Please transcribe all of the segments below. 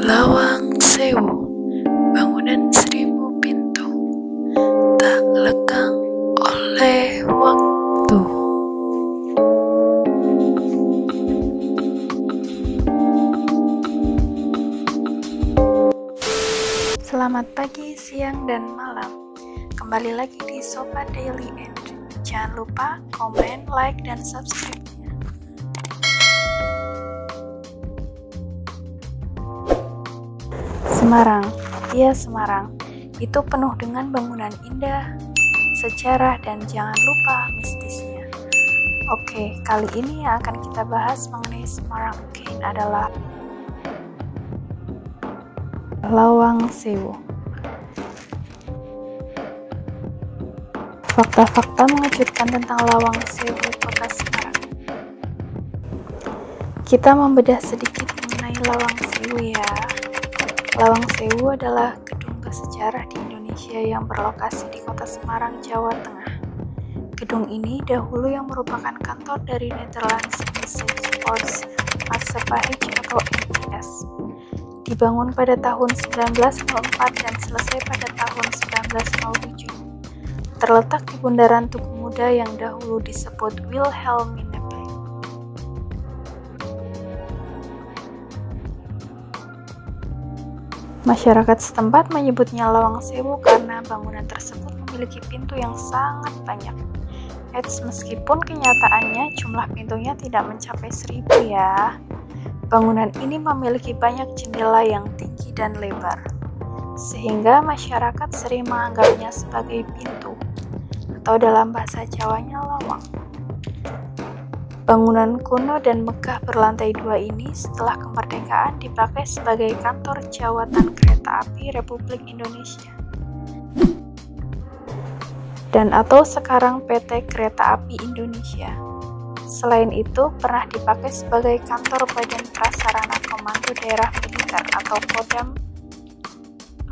Lawang Sewu, bangunan 1000 pintu, tak lekang oleh waktu. Selamat pagi, siang, dan malam. Kembali lagi di Sobat Daily End. Jangan lupa komen, like, dan subscribe. Semarang, ya Semarang, itu penuh dengan bangunan indah, sejarah, dan jangan lupa mistisnya. Oke, kali ini yang akan kita bahas mengenai Semarang Again adalah Lawang Sewu. Fakta-fakta mengejutkan tentang Lawang Sewu, Kota Semarang. Kita membedah sedikit mengenai Lawang Sewu ya. Lawang Sewu adalah gedung bersejarah di Indonesia yang berlokasi di Kota Semarang, Jawa Tengah. Gedung ini dahulu yang merupakan kantor dari Netherlands Sports Maatschappij atau NIS. Dibangun pada tahun 1904 dan selesai pada tahun 1907. Terletak di bundaran Tugu Muda yang dahulu disebut Wilhelminappel. Masyarakat setempat menyebutnya Lawang Sewu karena bangunan tersebut memiliki pintu yang sangat banyak. Meskipun kenyataannya jumlah pintunya tidak mencapai 1000 ya. Bangunan ini memiliki banyak jendela yang tinggi dan lebar, sehingga masyarakat sering menganggapnya sebagai pintu, atau dalam bahasa Jawanya lawang. Bangunan kuno dan megah berlantai 2 ini setelah kemerdekaan dipakai sebagai kantor jawatan kereta api Republik Indonesia dan atau sekarang PT Kereta Api Indonesia. Selain itu, pernah dipakai sebagai kantor Badan Prasarana Komando Daerah Militer atau Kodam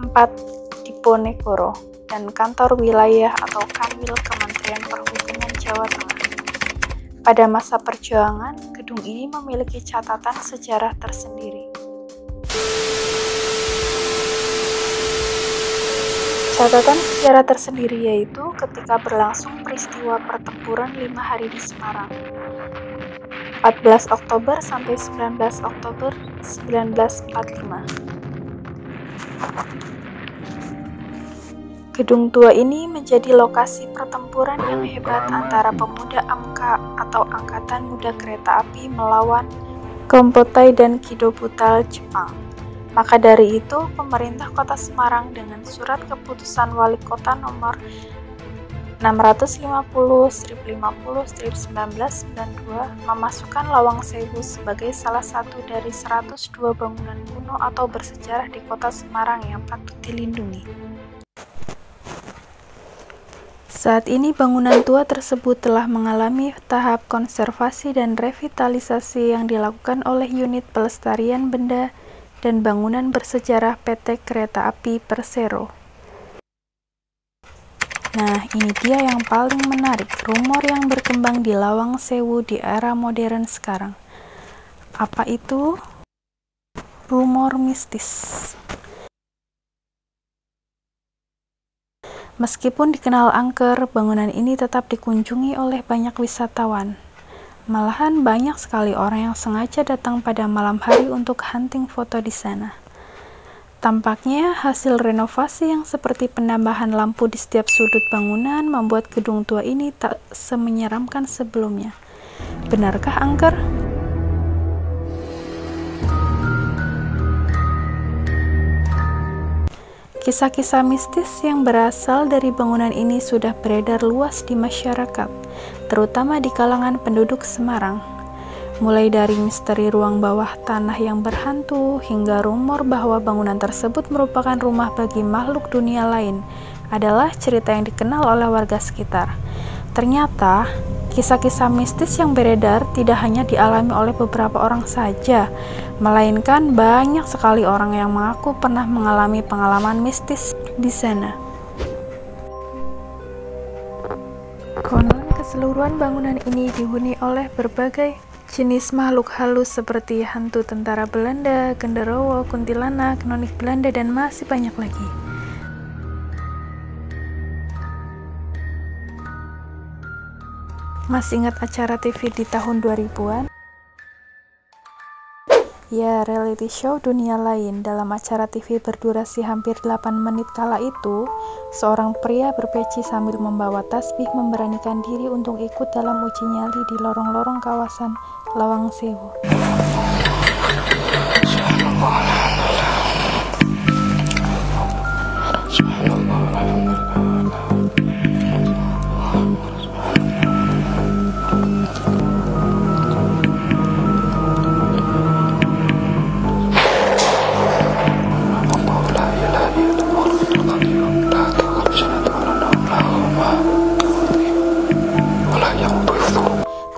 4 Diponegoro dan kantor wilayah atau Kanwil Kementerian Perhubungan Jawa Tengah. Pada masa perjuangan, gedung ini memiliki catatan sejarah tersendiri. Catatan sejarah tersendiri yaitu ketika berlangsung peristiwa pertempuran 5 hari di Semarang, 14 Oktober sampai 19 Oktober 1945. Gedung tua ini menjadi lokasi pertempuran yang hebat antara pemuda AMKA atau Angkatan Muda Kereta Api melawan Kompotai dan Kidobutal Jepang. Maka dari itu, pemerintah Kota Semarang dengan surat keputusan Wali Kota nomor 650/1992 memasukkan Lawang Sewu sebagai salah satu dari 102 bangunan kuno atau bersejarah di Kota Semarang yang patut dilindungi. Saat ini bangunan tua tersebut telah mengalami tahap konservasi dan revitalisasi yang dilakukan oleh Unit Pelestarian Benda dan Bangunan Bersejarah PT Kereta Api Persero. Nah, ini dia yang paling menarik, rumor yang berkembang di Lawang Sewu di era modern sekarang. Apa itu? Rumor mistis. Meskipun dikenal angker, bangunan ini tetap dikunjungi oleh banyak wisatawan. Malahan banyak sekali orang yang sengaja datang pada malam hari untuk hunting foto di sana. Tampaknya hasil renovasi yang seperti penambahan lampu di setiap sudut bangunan membuat gedung tua ini tak semenyeramkan sebelumnya. Benarkah angker? Kisah-kisah mistis yang berasal dari bangunan ini sudah beredar luas di masyarakat, terutama di kalangan penduduk Semarang. Mulai dari misteri ruang bawah tanah yang berhantu, hingga rumor bahwa bangunan tersebut merupakan rumah bagi makhluk dunia lain, adalah cerita yang dikenal oleh warga sekitar. Ternyata, kisah-kisah mistis yang beredar tidak hanya dialami oleh beberapa orang saja, melainkan banyak sekali orang yang mengaku pernah mengalami pengalaman mistis di sana. Konon keseluruhan bangunan ini dihuni oleh berbagai Jenis makhluk halus seperti hantu tentara Belanda, genderuwo, kuntilanak, nonik Belanda, dan masih banyak lagi. Masih ingat acara TV di tahun 2000-an? Ya, reality show Dunia Lain. Dalam acara TV berdurasi hampir 8 menit kala itu, seorang pria berpeci sambil membawa tasbih memberanikan diri untuk ikut dalam uji nyali di lorong-lorong kawasan Lawang Sewu.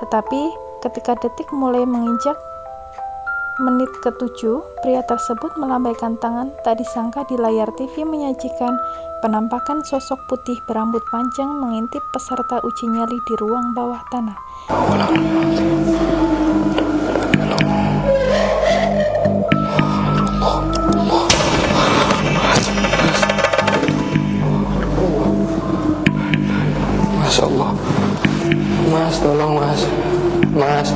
Tetapi ketika detik mulai menginjak menit ke-7, pria tersebut melambaikan tangan. Tak disangka di layar TV menyajikan penampakan sosok putih berambut panjang mengintip peserta uji nyali di ruang bawah tanah. Masya Allah, Mas, tolong Mas, Mas,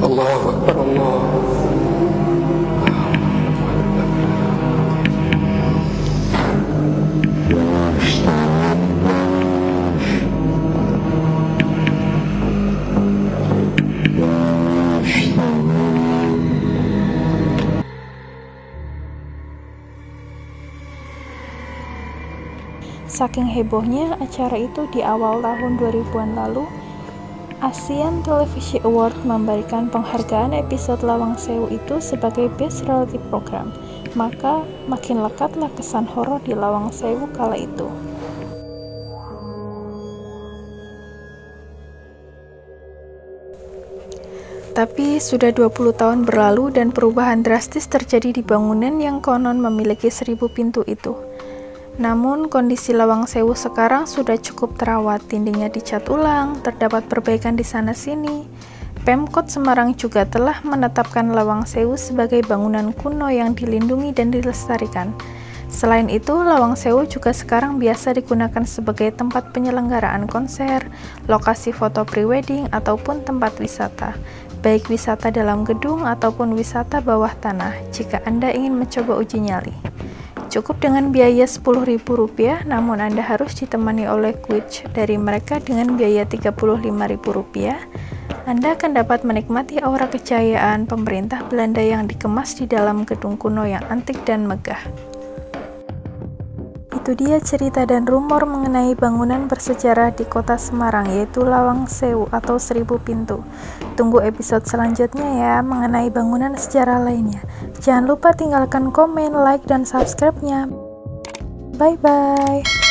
Allahu Akbar, Allah. Saking hebohnya acara itu, di awal tahun 2000-an lalu, Asian Television Award memberikan penghargaan episode Lawang Sewu itu sebagai Best Reality Program. Maka makin lekatlah kesan horor di Lawang Sewu kala itu. Tapi sudah 20 tahun berlalu dan perubahan drastis terjadi di bangunan yang konon memiliki 1000 pintu itu. Namun kondisi Lawang Sewu sekarang sudah cukup terawat, dindingnya dicat ulang, terdapat perbaikan di sana-sini. Pemkot Semarang juga telah menetapkan Lawang Sewu sebagai bangunan kuno yang dilindungi dan dilestarikan. Selain itu, Lawang Sewu juga sekarang biasa digunakan sebagai tempat penyelenggaraan konser, lokasi foto prewedding, ataupun tempat wisata, baik wisata dalam gedung ataupun wisata bawah tanah, jika Anda ingin mencoba uji nyali. Cukup dengan biaya Rp10.000, namun Anda harus ditemani oleh kuis dari mereka dengan biaya Rp35.000. Anda akan dapat menikmati aura kejayaan pemerintah Belanda yang dikemas di dalam gedung kuno yang antik dan megah. Itu dia cerita dan rumor mengenai bangunan bersejarah di kota Semarang, yaitu Lawang Sewu atau 1000 pintu. Tunggu episode selanjutnya ya mengenai bangunan sejarah lainnya. Jangan lupa tinggalkan komen, like, dan subscribe-nya. Bye-bye.